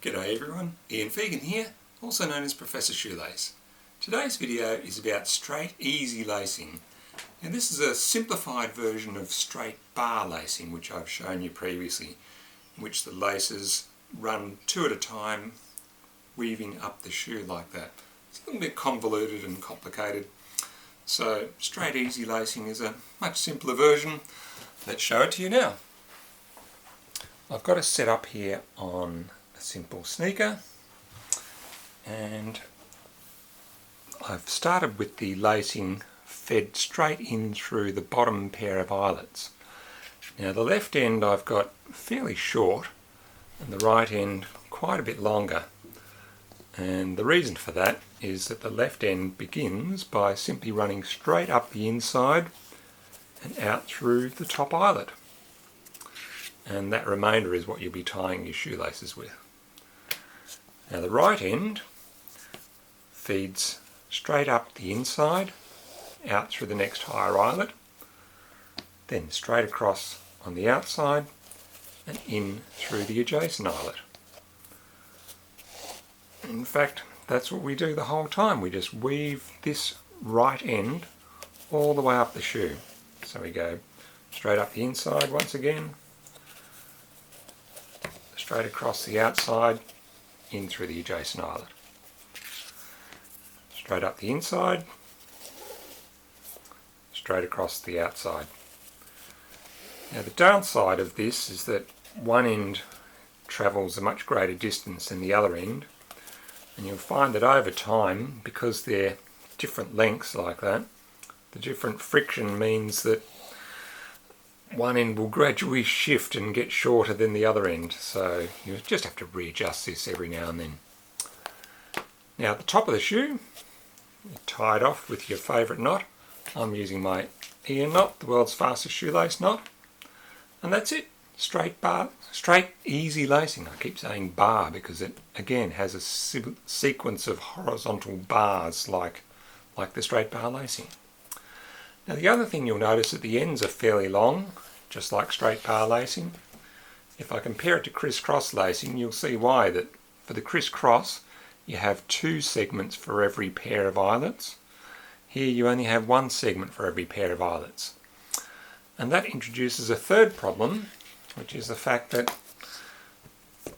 G'day everyone, Ian Fegan here, also known as Professor Shoelace. Today's video is about straight, easy lacing. Now this is a simplified version of straight bar lacing, which I've shown you previously, in which the laces run two at a time, weaving up the shoe like that. It's a little bit convoluted and complicated, so straight, easy lacing is a much simpler version. Let's show it to you now. I've got it set up here on a simple sneaker, and I've started with the lacing fed straight in through the bottom pair of eyelets. Now the left end I've got fairly short and the right end quite a bit longer, and the reason for that is that the left end begins by simply running straight up the inside and out through the top eyelet, and that remainder is what you'll be tying your shoelaces with. Now the right end feeds straight up the inside, out through the next higher eyelet, then straight across on the outside and in through the adjacent eyelet. In fact, that's what we do the whole time. We just weave this right end all the way up the shoe. So we go straight up the inside once again, straight across the outside, in through the adjacent eyelet. Straight up the inside, straight across the outside. Now the downside of this is that one end travels a much greater distance than the other end, and you'll find that over time, because they're different lengths like that, the different friction means that one end will gradually shift and get shorter than the other end, so you just have to readjust this every now and then. Now at the top of the shoe, you tie it off with your favourite knot. I'm using my Ian knot, the world's fastest shoelace knot, and that's it. Straight bar, straight easy lacing. I keep saying bar because it again has a sequence of horizontal bars like the straight bar lacing. Now the other thing you'll notice that the ends are fairly long, just like straight bar lacing. If I compare it to crisscross lacing, you'll see why. That for the crisscross you have two segments for every pair of eyelets. Here you only have one segment for every pair of eyelets. And that introduces a third problem, which is the fact that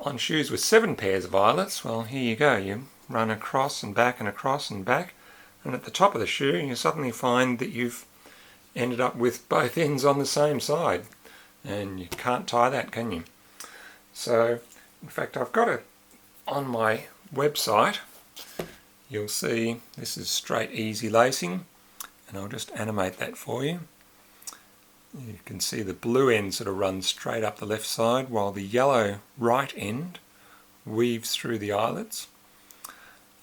on shoes with 7 pairs of eyelets, well, here you go, you run across and back and across and back, and at the top of the shoe you suddenly find that you've ended up with both ends on the same side, and you can't tie that, can you? So in fact I've got it on my website. You'll see this is straight easy lacing, and I'll just animate that for you. You can see the blue end sort of runs straight up the left side, while the yellow right end weaves through the eyelets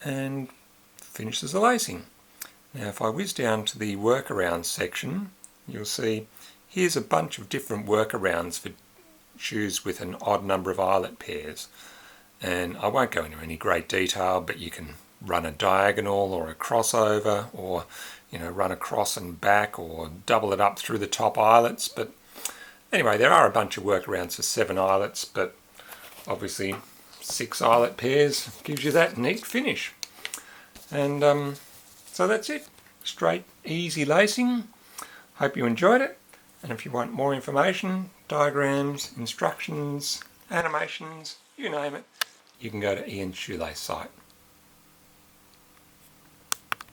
and finishes the lacing. Now if I whiz down to the workarounds section, you'll see here's a bunch of different workarounds for shoes with an odd number of eyelet pairs, and I won't go into any great detail, but you can run a diagonal or a crossover, or run across and back, or double it up through the top eyelets. But anyway, there are a bunch of workarounds for 7 eyelets, but obviously 6 eyelet pairs gives you that neat finish. And so that's it. Straight, easy lacing. Hope you enjoyed it. And if you want more information, diagrams, instructions, animations, you name it, you can go to Ian's Shoelace site.